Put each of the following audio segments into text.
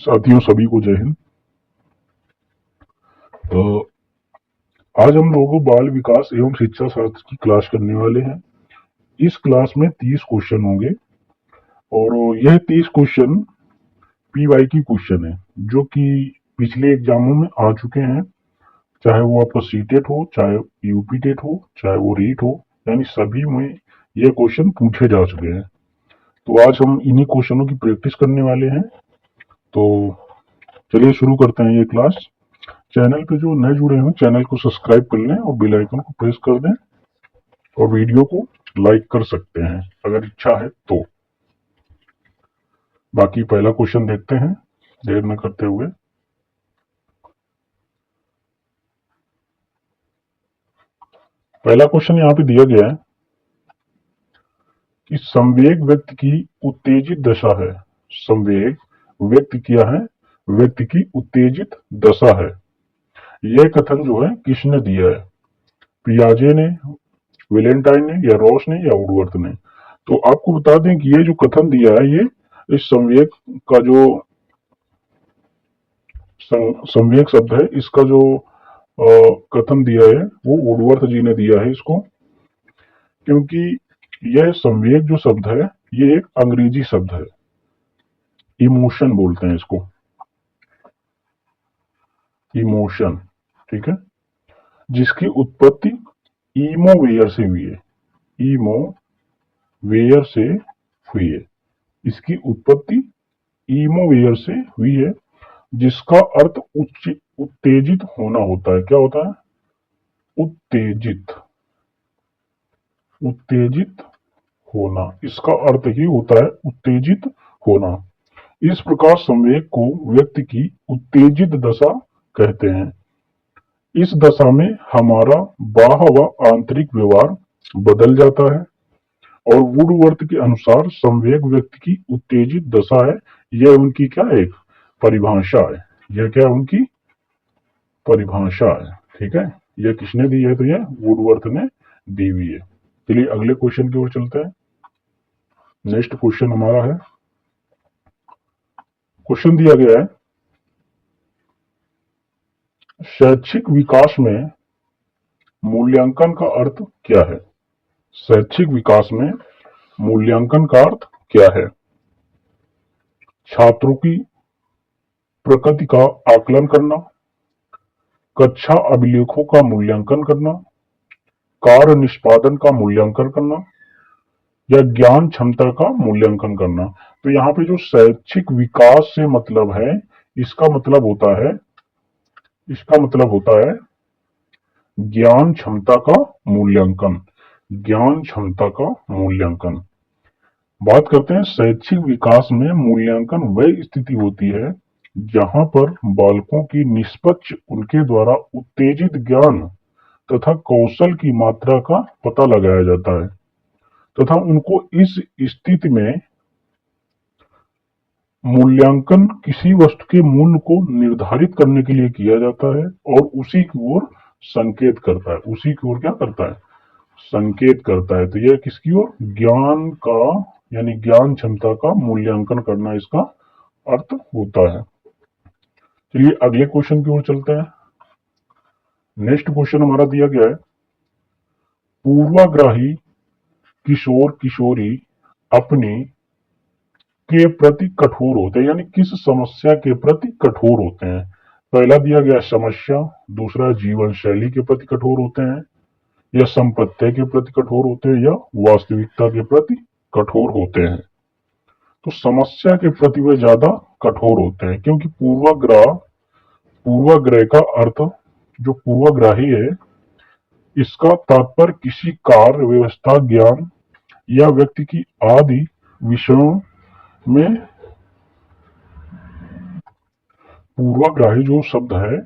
साथियों सभी को जय हिंद। तो आज हम लोग बाल विकास एवं शिक्षा शास्त्र की क्लास करने वाले हैं। इस क्लास में 30 क्वेश्चन होंगे और यह 30 क्वेश्चन पीवाई की क्वेश्चन है जो कि पिछले एग्जामों में आ चुके हैं, चाहे वो आपका सीटेट हो, चाहे यूपी टेट हो, चाहे वो रीट हो, यानी सभी में यह क्वेश्चन पूछे जा चुके हैं। तो आज हम इन्हीं क्वेश्चनों की प्रैक्टिस करने वाले हैं। तो चलिए शुरू करते हैं ये क्लास। चैनल पे जो नए जुड़े हैं चैनल को सब्सक्राइब कर लें और बेल आइकन को प्रेस कर दें और वीडियो को लाइक कर सकते हैं अगर इच्छा है तो। बाकी पहला क्वेश्चन देखते हैं देर न करते हुए। पहला क्वेश्चन यहाँ पे दिया गया है कि संवेग व्यक्ति की उत्तेजित दशा है। संवेग व्यक्ति क्या है? व्यक्ति की उत्तेजित दशा है। यह कथन जो है किसने दिया है? पियाजे ने, वेलेंटाइन ने, या रॉस ने, या वुडवर्थ ने? तो आपको बता दें कि ये जो कथन दिया है ये इस संवेग का जो संवेग शब्द है इसका जो कथन दिया है वो वुडवर्थ जी ने दिया है इसको, क्योंकि यह संवेग जो शब्द है ये एक अंग्रेजी शब्द है। इमोशन बोलते हैं इसको, इमोशन, ठीक है, जिसकी उत्पत्ति ईमोवेयर से हुई है। ईमोवेयर से हुई है, इसकी उत्पत्ति ईमोवेयर से हुई है, जिसका अर्थ उत्तेजित होना होता है। क्या होता है? उत्तेजित, उत्तेजित होना, इसका अर्थ ही होता है उत्तेजित होना। इस प्रकार संवेग को व्यक्ति की उत्तेजित दशा कहते हैं। इस दशा में हमारा बाह्य व आंतरिक व्यवहार बदल जाता है और वुडवर्थ के अनुसार संवेग व्यक्ति की उत्तेजित दशा है। यह उनकी क्या एक परिभाषा है। यह क्या उनकी परिभाषा है, ठीक है। यह किसने दी है? तो यह वुडवर्थ ने दी हुई है। चलिए अगले क्वेश्चन की ओर चलते हैं। नेक्स्ट क्वेश्चन हमारा है, क्वेश्चन दिया गया है शैक्षिक विकास में मूल्यांकन का अर्थ क्या है? शैक्षिक विकास में मूल्यांकन का अर्थ क्या है? छात्रों की प्रगति का आकलन करना, कक्षा अभिलेखों का मूल्यांकन करना, कार्य निष्पादन का मूल्यांकन करना, या ज्ञान क्षमता का मूल्यांकन करना। तो यहाँ पे जो शैक्षिक विकास से मतलब है इसका मतलब होता है ज्ञान क्षमता का मूल्यांकन। ज्ञान क्षमता का मूल्यांकन। बात करते हैं शैक्षिक विकास में मूल्यांकन वह स्थिति होती है जहां पर बालकों की निष्पक्ष उनके द्वारा उत्तेजित ज्ञान तथा कौशल की मात्रा का पता लगाया जाता है तथा उनको इस स्थिति में मूल्यांकन किसी वस्तु के मूल्य को निर्धारित करने के लिए किया जाता है और उसी की ओर संकेत करता है। उसी की ओर क्या करता है? संकेत करता है। तो यह किसकी ओर? ज्ञान का, यानी ज्ञान क्षमता का मूल्यांकन करना इसका अर्थ होता है। चलिए अगले क्वेश्चन की ओर चलते हैं। नेक्स्ट क्वेश्चन हमारा दिया गया है पूर्वाग्रही किशोर किशोरी अपने के प्रति कठोर होते हैं, यानी किस समस्या के प्रति कठोर होते हैं? पहला दिया गया समस्या, दूसरा जीवन शैली के प्रति कठोर होते हैं, या संपत्ति के प्रति कठोर होते हैं, या वास्तविकता के प्रति कठोर होते हैं। तो समस्या के प्रति वे ज्यादा कठोर होते हैं, क्योंकि पूर्वाग्रह का अर्थ, जो पूर्वाग्रही है इसका तात्पर्य किसी कार्य, व्यवस्था, ज्ञान या व्यक्ति की आदि विषयों में, पूर्वाग्रही जो शब्द है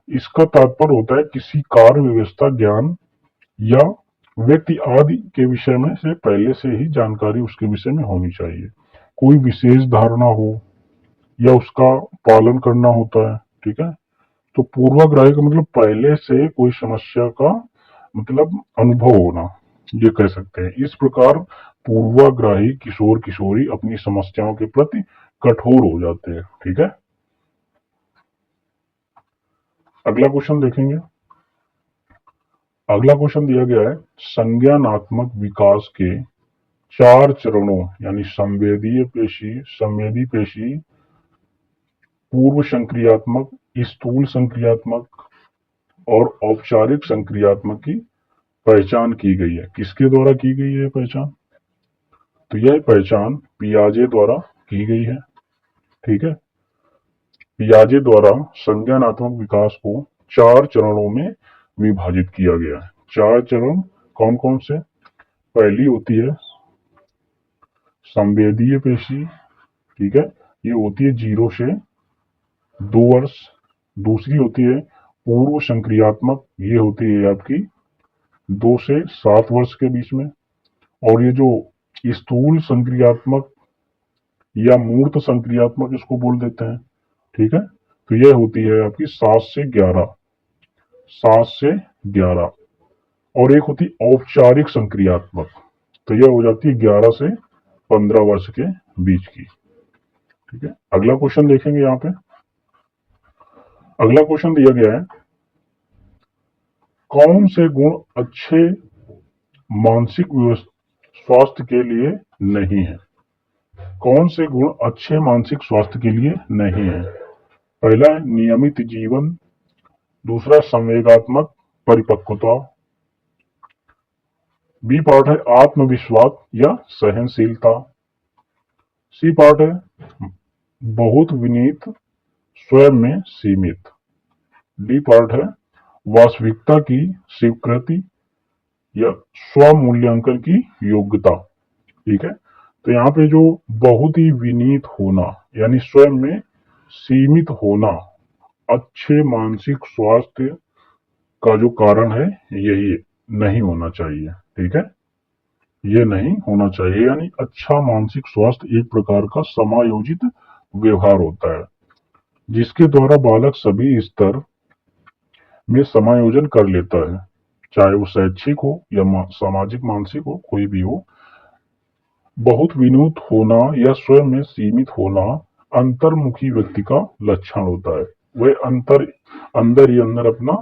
इसका तात्पर्य होता है किसी कार्य, व्यवस्था, ज्ञान या व्यक्ति आदि के विषय में से पहले से ही जानकारी उसके विषय में होनी चाहिए। कोई विशेष धारणा हो या उसका पालन करना होता है, ठीक है। तो पूर्वाग्रही का मतलब पहले से कोई समस्या का मतलब अनुभव होना, ये कह सकते हैं। इस प्रकार पूर्वाग्रही किशोर किशोरी अपनी समस्याओं के प्रति कठोर हो जाते हैं। ठीक है, अगला क्वेश्चन देखेंगे। अगला क्वेश्चन दिया गया है, संज्ञानात्मक विकास के 4 चरणों यानी संवेदी पेशी, पूर्व संक्रियात्मक, स्थूल संक्रियात्मक और औपचारिक संक्रियात्मक की पहचान की गई है। किसके द्वारा की गई है पहचान? तो यह पहचान पियाजे द्वारा की गई है। ठीक है, पियाजे द्वारा संज्ञानात्मक विकास को 4 चरणों में विभाजित किया गया है। 4 चरण कौन कौन से? पहली होती है संवेदीय पेशी। ठीक है, ये होती है 0 से 2 वर्ष। दूसरी होती है पूर्व संक्रियात्मक, ये होती है आपकी 2 से 7 वर्ष के बीच में। और ये जो स्थूल संक्रियात्मक या मूर्त संक्रियात्मक इसको बोल देते हैं। ठीक है, तो यह होती है आपकी 7 से 11। और एक होती औपचारिक संक्रियात्मक, तो यह हो जाती है 11 से 15 वर्ष के बीच की। ठीक है, अगला क्वेश्चन देखेंगे। यहाँ पे अगला क्वेश्चन दिया गया है, कौन से गुण अच्छे मानसिक स्वास्थ्य के लिए नहीं है? कौन से गुण अच्छे मानसिक स्वास्थ्य के लिए नहीं है? पहला है नियमित जीवन, दूसरा संवेगात्मक परिपक्वता, बी पार्ट है आत्मविश्वास या सहनशीलता, सी पार्ट है बहुत विनीत स्वयं में सीमित, डी पार्ट है वास्तविकता की स्वीकृति या स्व मूल्यांकन की योग्यता। ठीक है, तो यहाँ पे जो बहुत ही विनीत होना यानी स्वयं में सीमित होना अच्छे मानसिक स्वास्थ्य का जो कारण है, यही नहीं होना चाहिए। ठीक है, ये नहीं होना चाहिए। यानी अच्छा मानसिक स्वास्थ्य एक प्रकार का समायोजित व्यवहार होता है जिसके द्वारा बालक सभी स्तर में समायोजन कर लेता है, चाहे वो शैक्षिक हो या सामाजिक मानसिक हो, कोई भी हो। बहुत विनूत होना या स्वयं में सीमित होना अंतर्मुखी व्यक्ति का लक्षण होता है। वह अंदर ही अंदर अपना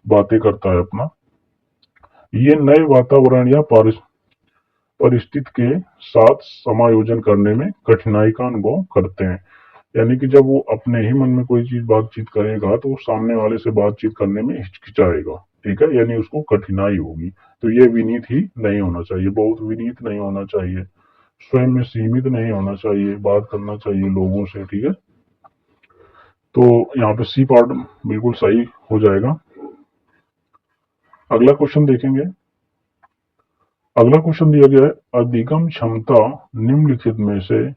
बातें करता है अपना। ये नए वातावरण या परिस्थिति के साथ समायोजन करने में कठिनाई का अनुभव करते हैं। यानी कि जब वो अपने ही मन में कोई चीज बातचीत करेगा तो सामने वाले से बातचीत करने में हिचकिचाएगा। ठीक है, यानी उसको कठिनाई होगी। तो ये विनीत ही नहीं होना चाहिए, बहुत विनीत नहीं होना चाहिए, स्वयं में सीमित नहीं होना चाहिए, बात करना चाहिए लोगों से। ठीक है, तो यहाँ पे सी पार्ट बिल्कुल सही हो जाएगा। अगला क्वेश्चन देखेंगे। अगला क्वेश्चन दिया गया है, अधिगम क्षमता निम्नलिखित में से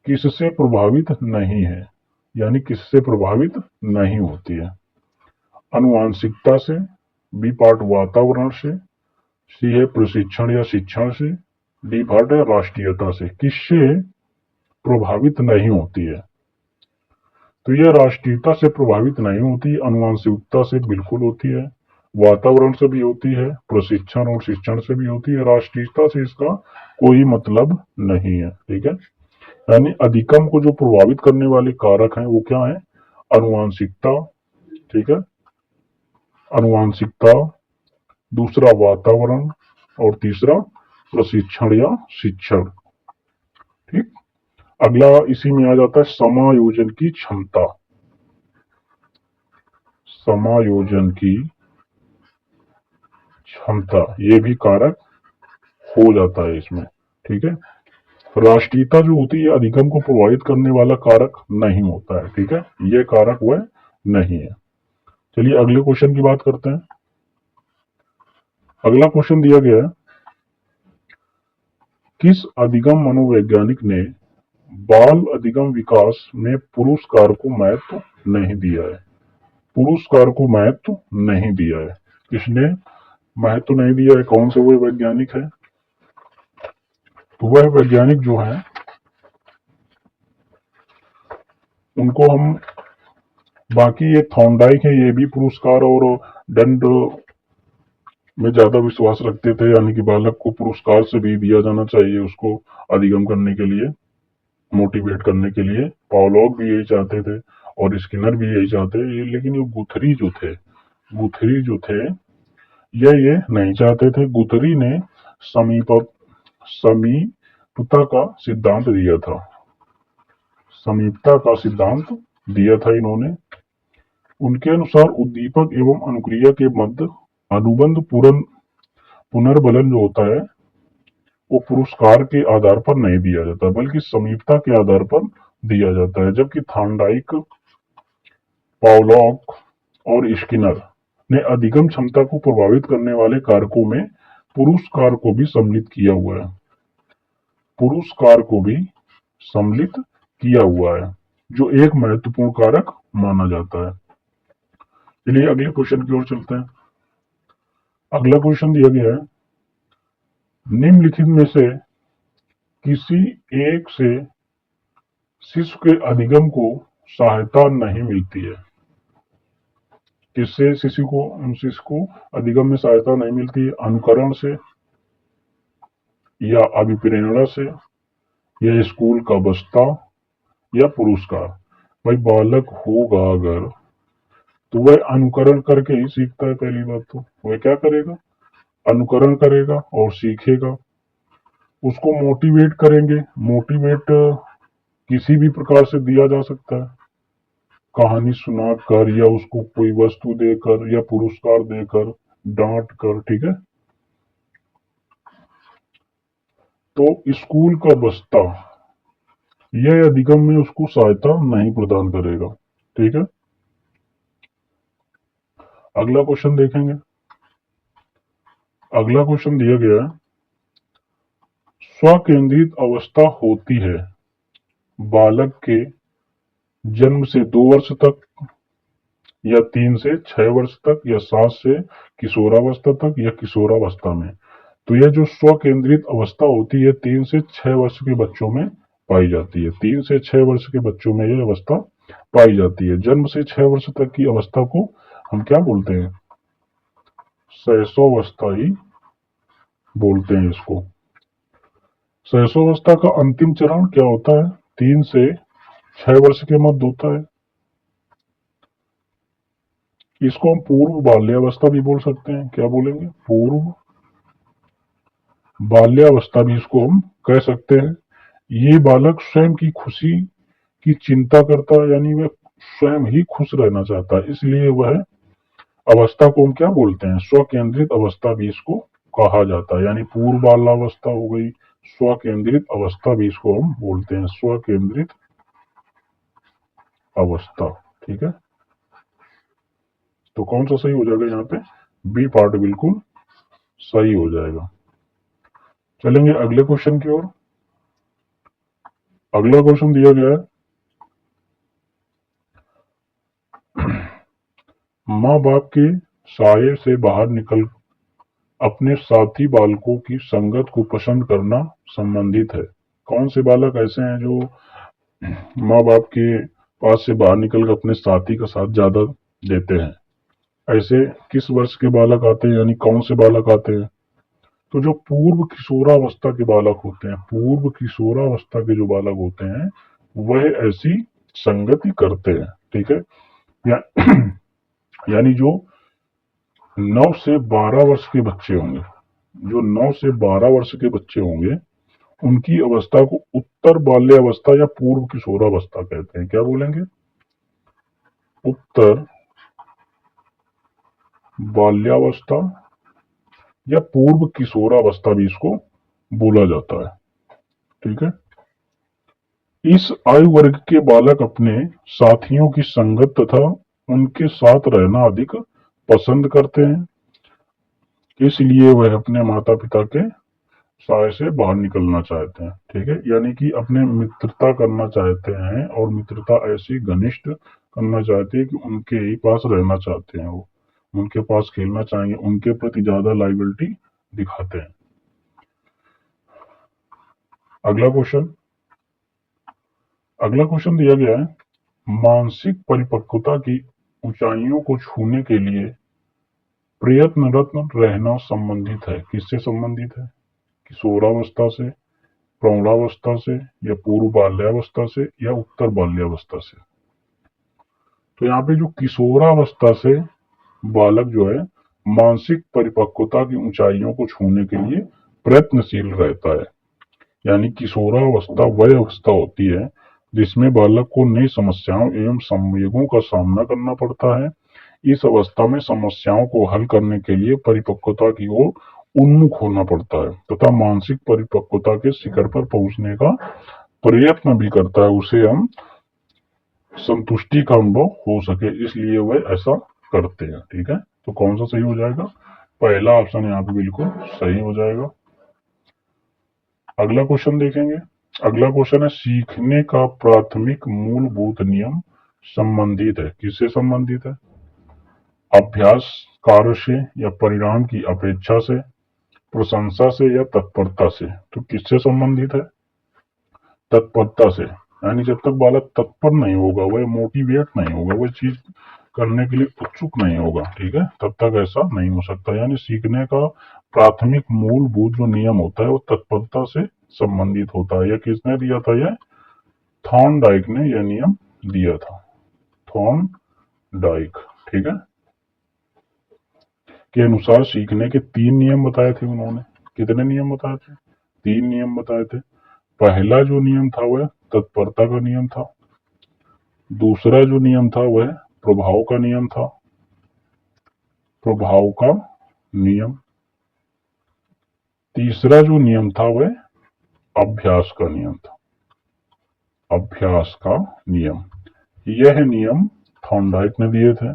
किससे प्रभावित नहीं है? यानी किससे प्रभावित नहीं होती है? आनुवांशिकता से, बी पार्ट वातावरण से, सी है प्रशिक्षण या शिक्षण से, डी पार्ट है राष्ट्रीयता से। किससे प्रभावित नहीं होती है? तो यह राष्ट्रीयता से प्रभावित नहीं होती, आनुवांशिकता से बिल्कुल होती है, वातावरण से भी होती है, प्रशिक्षण और शिक्षण से भी होती है। राष्ट्रीयता से इसका कोई मतलब नहीं है। ठीक है, यानी अधिगम को जो प्रभावित करने वाले कारक हैं वो क्या है? आनुवांशिकता। ठीक है, आनुवांशिकता, दूसरा वातावरण और तीसरा प्रशिक्षण या शिक्षण। ठीक, अगला इसी में आ जाता है समायोजन की क्षमता। समायोजन की क्षमता, ये भी कारक हो जाता है इसमें। ठीक है, राष्ट्रीयता जो होती है अधिगम को प्रभावित करने वाला कारक नहीं होता है। ठीक है, ये कारक वह नहीं है। चलिए अगले क्वेश्चन की बात करते हैं। अगला क्वेश्चन दिया गया है, किस अधिगम मनोवैज्ञानिक ने बाल अधिगम विकास में पुरस्कार को महत्व नहीं दिया है? पुरस्कार को महत्व नहीं दिया है, किसने महत्व नहीं दिया है? कौन से वो वैज्ञानिक है? तो वह वैज्ञानिक जो है उनको हम, बाकी ये थॉर्नडाइक है, ये भी पुरस्कार और दंड में ज्यादा विश्वास रखते थे, यानी कि बालक को पुरस्कार से भी दिया जाना चाहिए उसको अधिगम करने के लिए। मोटिवेट करने के लिए। पावलोव भी यही चाहते थे और स्किनर भी यही चाहते, लेकिन ये गुथरी जो थे ये नहीं चाहते थे। गुथरी ने समीप समीपता का सिद्धांत दिया था। समीपता का सिद्धांत दिया था इन्होंने। उनके अनुसार उद्दीपक एवं अनुक्रिया के मध्य अनुबंध पुनर्बलन जो होता है वो पुरस्कार के आधार पर नहीं दिया जाता, बल्कि समीपता के आधार पर दिया जाता है। जबकि थार्नडाइक, पावलोव और स्किनर ने अधिगम क्षमता को प्रभावित करने वाले कारकों में पुरस्कार को भी सम्मिलित किया हुआ है। पुरस्कार को भी सम्मिलित किया हुआ है, जो एक महत्वपूर्ण कारक माना जाता है। चलिए अगले क्वेश्चन की ओर चलते हैं। अगला क्वेश्चन दिया गया है, निम्नलिखित में से किसी एक से शिशु के अधिगम को सहायता नहीं मिलती है। किससे शिशु को अधिगम में सहायता नहीं मिलती है? अनुकरण से, या अभिप्रेरणा से, या स्कूल का बस्ता, या पुरस्कार। भाई बालक होगा अगर तो वह अनुकरण करके ही सीखता है। पहली बात तो वह क्या करेगा? अनुकरण करेगा और सीखेगा। उसको मोटिवेट करेंगे। मोटिवेट किसी भी प्रकार से दिया जा सकता है, कहानी सुनाकर या उसको कोई वस्तु देकर या पुरस्कार देकर, डांट कर, ठीक है। तो स्कूल का बस्ता यह अधिगम में उसको सहायता नहीं प्रदान करेगा, ठीक है। अगला क्वेश्चन देखेंगे। अगला क्वेश्चन दिया गया है, स्वकेंद्रित अवस्था होती है बालक के जन्म से 2 वर्ष तक, या 3 से 6 वर्ष तक, या 7 से किशोरावस्था तक, या किशोरावस्था में। तो यह जो स्वकेंद्रित अवस्था होती है 3 से 6 वर्ष के बच्चों में पाई जाती है। 3 से 6 वर्ष के बच्चों में यह अवस्था पाई जाती है। जन्म से 6 वर्ष तक की अवस्था को हम क्या बोलते हैं? शैशवावस्था ही बोलते हैं इसको। शैशवावस्था का अंतिम चरण क्या होता है? 3 से 6 वर्ष के मध्य होता है। इसको हम पूर्व बाल्यावस्था भी बोल सकते हैं। क्या बोलेंगे? पूर्व बाल्यावस्था भी इसको हम कह सकते हैं। ये बालक स्वयं की खुशी की चिंता करता है, यानी वह स्वयं ही खुश रहना चाहता है, इसलिए वह अवस्था को हम क्या बोलते हैं? स्वकेंद्रित अवस्था भी इसको कहा जाता है। यानी पूर्व बाल्यावस्था हो गई, स्वकेंद्रित अवस्था भी इसको हम बोलते हैं, स्वकेंद्रित अवस्था, ठीक है। तो कौन सा सही हो जाएगा यहाँ पे? बी पार्ट बिल्कुल सही हो जाएगा। चलेंगे अगले क्वेश्चन की ओर। अगला क्वेश्चन दिया गया है, माँ बाप के साये से बाहर निकल अपने साथी बालकों की संगत को पसंद करना संबंधित है। कौन से बालक ऐसे हैं जो माँ बाप के पास से बाहर निकलकर अपने साथी का साथ ज्यादा देते हैं? ऐसे किस वर्ष के बालक आते हैं, यानी कौन से बालक आते हैं? तो जो पूर्व किशोरावस्था के बालक होते हैं, पूर्व किशोरावस्था के जो बालक होते हैं वह ऐसी संगति करते हैं, ठीक है। या, यानी जो 9 से 12 वर्ष के बच्चे होंगे, जो 9 से 12 वर्ष के बच्चे होंगे, उनकी अवस्था को उत्तर बाल्यावस्था या पूर्व किशोरावस्था कहते हैं। क्या बोलेंगे? उत्तर बाल्यावस्था या पूर्व किशोरावस्था भी इसको बोला जाता है, ठीक है। इस आयु वर्ग के बालक अपने साथियों की संगत तथा उनके साथ रहना अधिक पसंद करते हैं, इसलिए वह अपने माता पिता के साय से बाहर निकलना चाहते हैं, ठीक है। यानी कि अपने मित्रता करना चाहते हैं, और मित्रता ऐसी घनिष्ठ करना चाहते हैं कि उनके ही पास रहना चाहते हैं, वो उनके पास खेलना चाहेंगे, उनके प्रति ज्यादा लायबिलिटी दिखाते हैं। अगला क्वेश्चन दिया गया है, मानसिक परिपक्वता की ऊंचाइयों को छूने के लिए प्रयत्नरत रहना संबंधित है। किससे संबंधित है? किशोरावस्था से, प्रौढ़ावस्था से या पूर्व बाल्यावस्था से या उत्तर बाल्यावस्था से। तो यहाँ पे जो किशोरावस्था से बालक जो है मानसिक परिपक्वता की ऊंचाइयों को छूने के लिए प्रयत्नशील रहता है। यानी किशोरावस्था वह अवस्था होती है जिसमें बालक को नई समस्याओं एवं संवेगों का सामना करना पड़ता है। इस अवस्था में समस्याओं को हल करने के लिए परिपक्वता की ओर उन्मुख होना पड़ता है तथा मानसिक परिपक्वता के शिखर पर पहुंचने का प्रयत्न भी करता है, उसे हम संतुष्टि का अनुभव हो सके इसलिए वह ऐसा करते हैं। ठीक है, तो कौन सा सही हो जाएगा? पहला ऑप्शन यहाँ पे बिल्कुल सही हो जाएगा। अगला क्वेश्चन देखेंगे। अगला क्वेश्चन है सीखने का प्राथमिक मूलभूत नियम संबंधित है। किससे संबंधित है? अभ्यास, कार्य से या परिणाम की अपेक्षा से, प्रशंसा से या तत्परता से। तो किससे संबंधित है? तत्परता से। यानी जब तक बालक तत्पर नहीं होगा, वह मोटिवेट नहीं होगा, वह चीज करने के लिए उत्सुक नहीं होगा, ठीक है, तब तक ऐसा नहीं हो सकता। यानी सीखने का प्राथमिक मूलभूत जो नियम होता है वो तत्परता से संबंधित होता है। यह किसने दिया था? यह थॉर्नडाइक ने यह नियम दिया था, थॉर्नडाइक, ठीक है, के अनुसार सीखने के 3 नियम बताए थे उन्होंने। कितने नियम बताए थे? 3 नियम बताए थे। पहला जो नियम था वह तत्परता का नियम था। दूसरा जो नियम था वह प्रभाव का नियम था, प्रभाव का नियम। तीसरा जो नियम था वह अभ्यास का नियम था, अभ्यास का नियम। यह नियम थॉर्नडाइक ने दिए थे।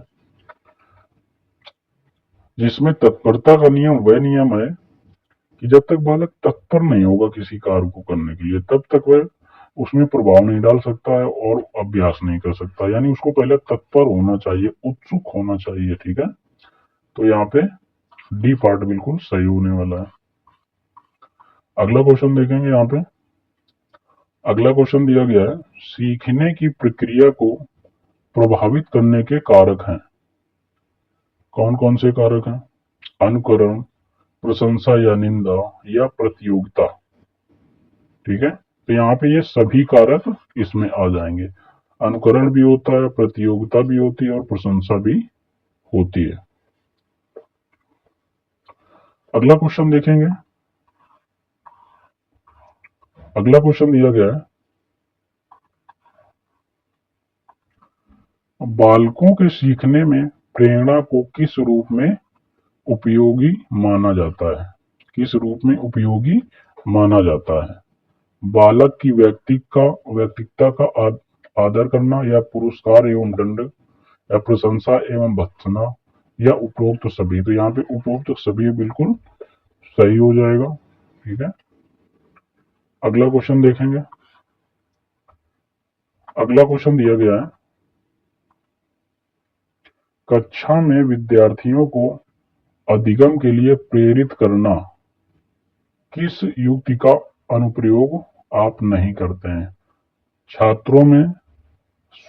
जिसमें तत्परता का नियम वह नियम है कि जब तक बालक तत्पर नहीं होगा किसी कार्य को करने के लिए, तब तक वह उसमें प्रभाव नहीं डाल सकता है और अभ्यास नहीं कर सकता। यानी उसको पहले तत्पर होना चाहिए, उत्सुक होना चाहिए, ठीक है। तो यहाँ पे डी पार्ट बिल्कुल सही होने वाला है। अगला क्वेश्चन देखेंगे। यहाँ पे अगला क्वेश्चन दिया गया है सीखने की प्रक्रिया को प्रभावित करने के कारक हैं। कौन कौन से कारक हैं? अनुकरण, प्रशंसा या निंदा या प्रतियोगिता, ठीक है। तो यहाँ पे ये सभी कारक इसमें आ जाएंगे। अनुकरण भी होता है, प्रतियोगिता भी होती है और प्रशंसा भी होती है। अगला क्वेश्चन देखेंगे। अगला क्वेश्चन दिया गया है बालकों के सीखने में प्रेरणा को किस रूप में उपयोगी माना जाता है? किस रूप में उपयोगी माना जाता है? बालक की व्यक्तिकता का आदर करना या पुरस्कार एवं दंड या प्रशंसा एवं भत्सना या उपरोक्त सभी। तो यहाँ पे उपरोक्त सभी बिल्कुल सही हो जाएगा, ठीक है। अगला क्वेश्चन देखेंगे। अगला क्वेश्चन दिया गया है कक्षा में विद्यार्थियों को अधिगम के लिए प्रेरित करना किस युक्ति का अनुप्रयोग आप नहीं करते हैं? छात्रों में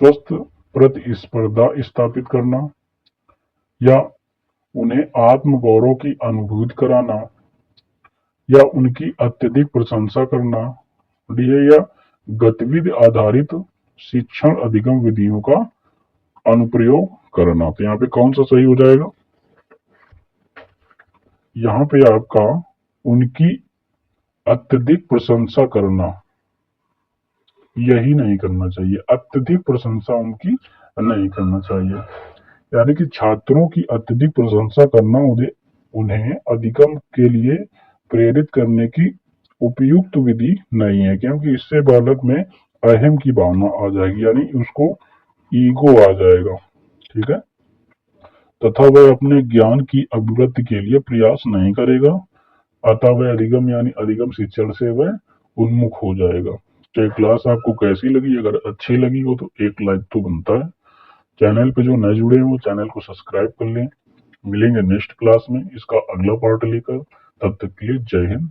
स्वस्थ प्रतिस्पर्धा स्थापित करना या उन्हें आत्मगौरव की अनुभूति कराना या उनकी अत्यधिक प्रशंसा करना, या गतिविधि आधारित शिक्षण अधिगम विधियों का अनुप्रयोग करना। तो यहाँ पे कौन सा सही हो जाएगा? यहाँ पे आपका उनकी अत्यधिक प्रशंसा करना, यही नहीं करना चाहिए। अत्यधिक प्रशंसा उनकी नहीं करना चाहिए। यानी कि छात्रों की अत्यधिक प्रशंसा करना उन्हें अधिगम के लिए प्रेरित करने की उपयुक्त विधि नहीं है, क्योंकि इससे बालक में अहम की भावना आ जाएगी, यानी उसको ईगो आ जाएगा, ठीक है, तथा वह अपने ज्ञान की अभिवृद्धि के लिए प्रयास नहीं करेगा। अतः वह अधिगम यानी अधिगम शिक्षण से वह उन्मुख हो जाएगा। तो ये क्लास आपको कैसी लगी? अगर अच्छी लगी हो तो एक लाइक तो बनता है। चैनल पे जो नए जुड़े हैं वो चैनल को सब्सक्राइब कर लें। मिलेंगे नेक्स्ट क्लास में इसका अगला पार्ट लेकर। तब तक के लिए जय हिंद,